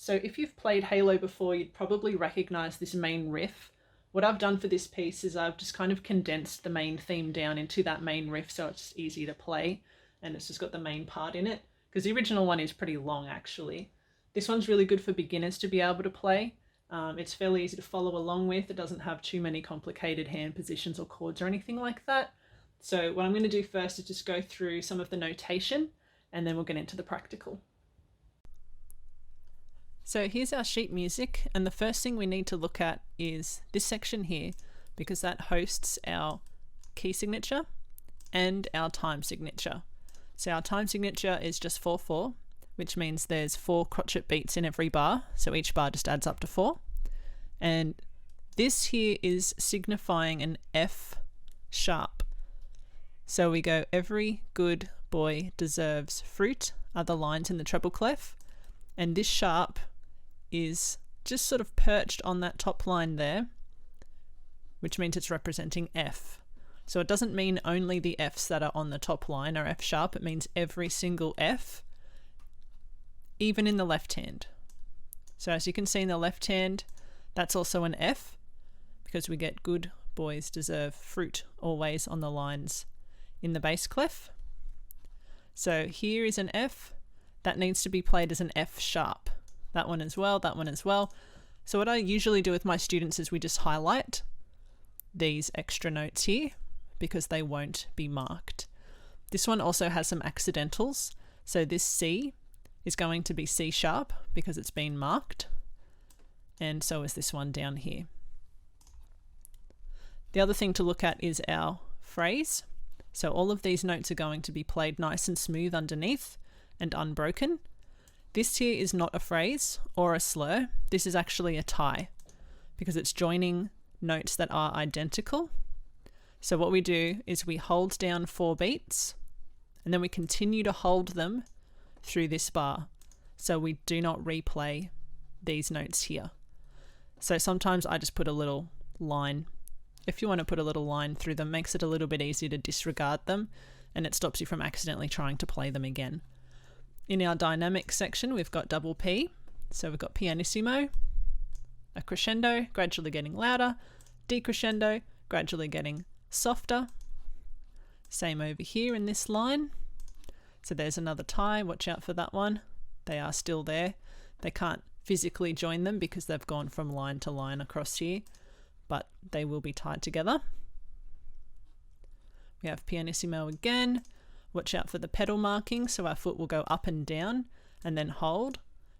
So if you've played Halo before, you'd probably recognize this main riff. What I've done for this piece is I've just kind of condensed the main theme down into that main riff so it's easy to play, and it's just got the main part in it, because the original one is pretty long actually. This one's really good for beginners to be able to play. It's fairly easy to follow along with. It doesn't have too many complicated hand positions or chords or anything like that. So what I'm going to do first is just go through some of the notation, and then we'll get into the practical. So here's our sheet music, and the first thing we need to look at is this section here, because that hosts our key signature and our time signature. So our time signature is just 4/4, which means there's 4 crotchet beats in every bar, so each bar just adds up to 4. And this here is signifying an F sharp. So we go, every good boy deserves fruit, are the lines in the treble clef, and this sharp is just sort of perched on that top line there, which means it's representing F. So it doesn't mean only the Fs that are on the top line are F sharp, it means every single F, even in the left hand. So as you can see in the left hand, that's also an F, because we get good boys deserve fruit always on the lines in the bass clef. So here is an F, that needs to be played as an F sharp. That one as well, that one as well. So what I usually do with my students is we just highlight these extra notes here because they won't be marked. This one also has some accidentals. So this C is going to be C sharp because it's been marked, and so is this one down here. The other thing to look at is our phrase. So all of these notes are going to be played nice and smooth underneath and unbroken. This here is not a phrase or a slur, this is actually a tie because it's joining notes that are identical. So what we do is we hold down 4 beats and then we continue to hold them through this bar. So we do not replay these notes here. So sometimes I just put a little line. If you want to put a little line through them, makes it a little bit easier to disregard them, and it stops you from accidentally trying to play them again. In our dynamic section, we've got double P. So we've got pianissimo, a crescendo, gradually getting louder, decrescendo, gradually getting softer. Same over here in this line. So there's another tie, watch out for that one. They are still there. They can't physically join them because they've gone from line to line across here, but they will be tied together. We have pianissimo again. Watch out for the pedal marking, so our foot will go up and down and then hold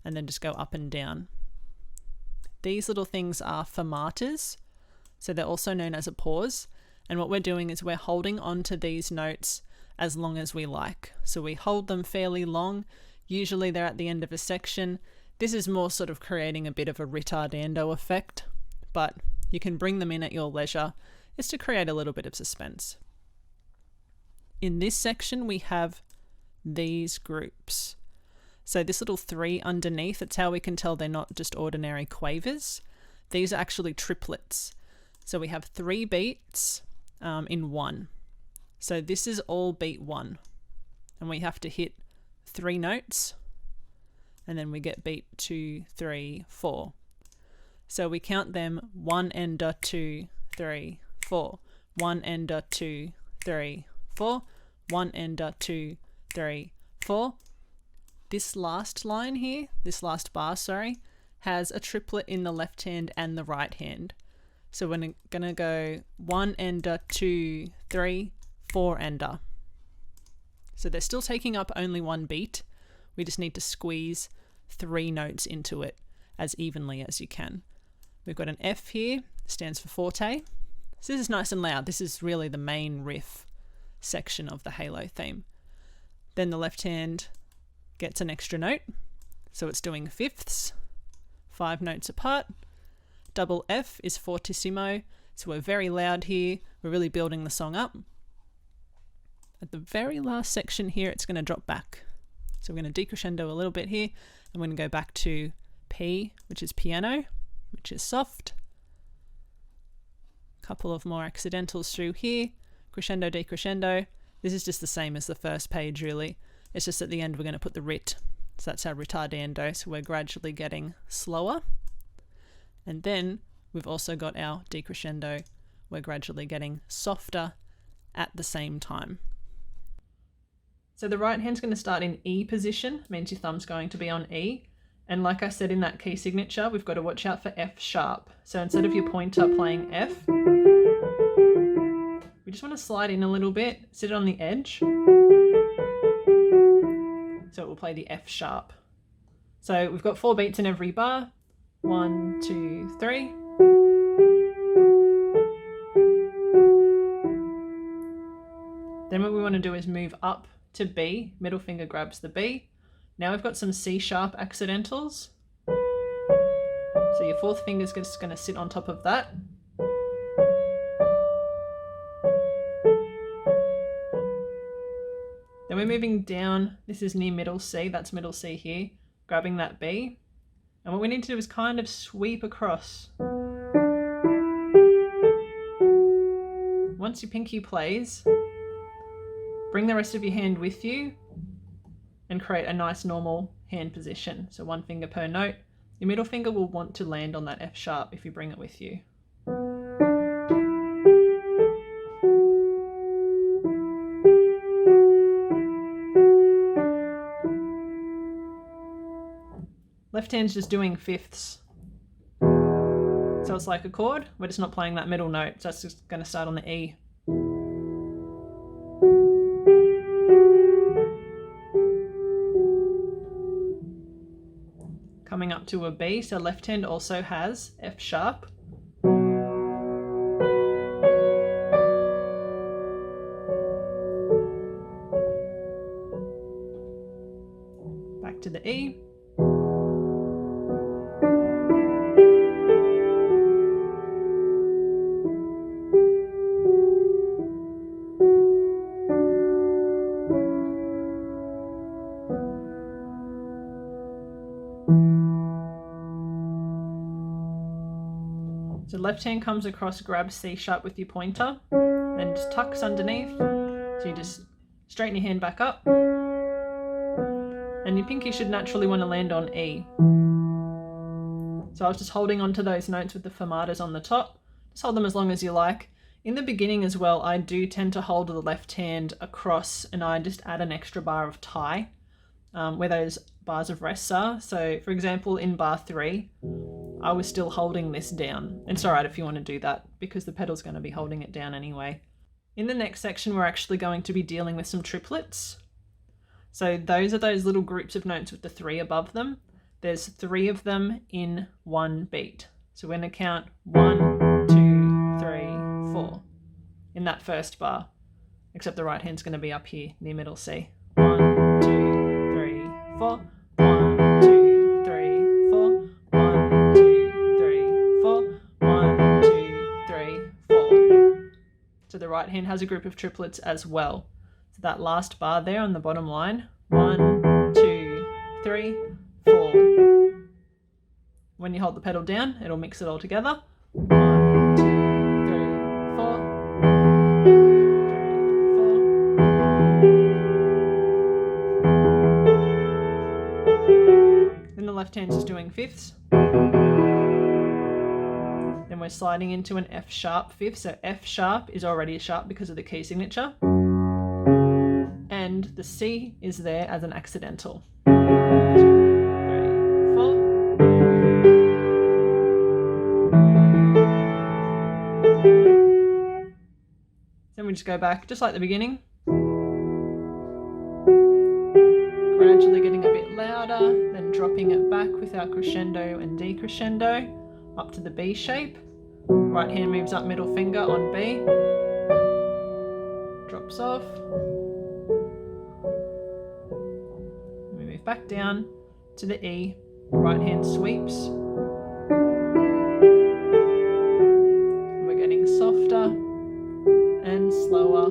and then just go up and down. These little things are fermatas, so they're also known as a pause, and what we're doing is we're holding on to these notes as long as we like. So we hold them fairly long, usually they're at the end of a section. This is more sort of creating a bit of a ritardando effect, but you can bring them in at your leisure. It's to create a little bit of suspense. In this section, we have these groups. So this little 3 underneath, it's how we can tell they're not just ordinary quavers. These are actually triplets. So we have 3 beats in one. So this is all beat 1. And we have to hit 3 notes. And then we get beat 2, 3, 4. So we count them 1 ender, 2, 3, 4. 1 ender, 2, 3, 4. 1 ender, 2, 3, 4. This last line here, this last bar, sorry, has a triplet in the left hand and the right hand. So we're going to go 1 ender, 2, 3, 4 ender. So they're still taking up only 1 beat. We just need to squeeze 3 notes into it as evenly as you can. We've got an F here, stands for forte. So this is nice and loud. This is really the main riff section of the Halo theme. Then the left hand gets an extra note, so it's doing fifths, 5 notes apart. Double F is fortissimo, so we're very loud here, we're really building the song up. At the very last section here, it's going to drop back. So we're going to decrescendo a little bit here, and we're going to go back to P, which is piano, which is soft. Couple of more accidentals through here. Crescendo, decrescendo. This is just the same as the first page really. It's just at the end we're going to put the rit So that's our ritardando, so we're gradually getting slower. And then we've also got our decrescendo, we're gradually getting softer at the same time. So the right hand's going to start in E position, means your thumb's going to be on E. And like I said in that key signature, we've got to watch out for F sharp. So instead of your pointer playing F, we just want to slide in a little bit, sit it on the edge. So it will play the F sharp. So we've got 4 beats in every bar. 1, 2, 3. Then what we want to do is move up to B. Middle finger grabs the B. Now we've got some C sharp accidentals. So your 4th finger is just going to sit on top of that. Then we're moving down. This is near middle C. That's middle C here. Grabbing that B. And what we need to do is kind of sweep across. Once your pinky plays, bring the rest of your hand with you and create a nice normal hand position. So 1 finger per note. Your middle finger will want to land on that F sharp if you bring it with you. Left hand's just doing fifths. So it's like a chord, we're just not playing that middle note, so that's just going to start on the E. Coming up to a B, so left hand also has F sharp. Back to the E. So left hand comes across, grabs C sharp with your pointer, then just tucks underneath. So you just straighten your hand back up. And your pinky should naturally want to land on E. So I was just holding onto those notes with the fermatas on the top. Just hold them as long as you like. In the beginning as well, I do tend to hold the left hand across and I just add an extra bar of tie where those bars of rests are. So for example, in bar 3, I was still holding this down. It's alright if you want to do that because the pedal's going to be holding it down anyway. In the next section, we're actually going to be dealing with some triplets. So those are those little groups of notes with the 3 above them. There's 3 of them in one beat. So we're going to count 1, 2, 3, 4 in that first bar, except the right hand's going to be up here near middle C. 1, 2, 3, 4. 1, 2, 3, 4. 1, 2, 3, 4. 1, 2, 3, 4. So the right hand has a group of triplets as well. So that last bar there on the bottom line, 1, 2, 3, 4. When you hold the pedal down, it'll mix it all together. 1, 2, 3, 4. 3, 4. Then the left hand's just doing fifths. Then we're sliding into an F sharp fifth. So F sharp is already a sharp because of the key signature. And the C is there as an accidental. 1, 2, 3, 4. Then we just go back just like the beginning. Gradually getting a bit louder, then dropping it back with our crescendo and decrescendo up to the B shape. Right hand moves up, middle finger on B. Drops off. We move back down to the E. Right hand sweeps. We're getting softer and slower.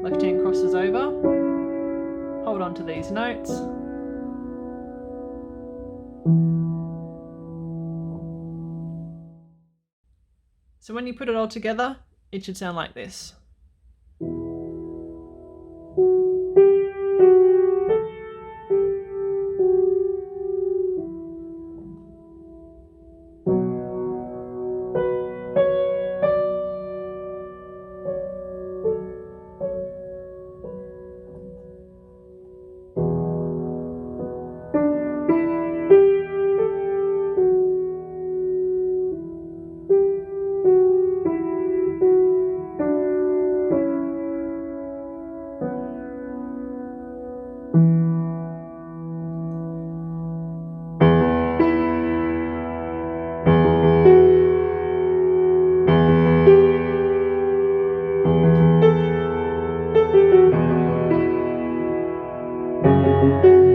Left hand crosses over. Hold on to these notes. So when you put it all together, it should sound like this. you.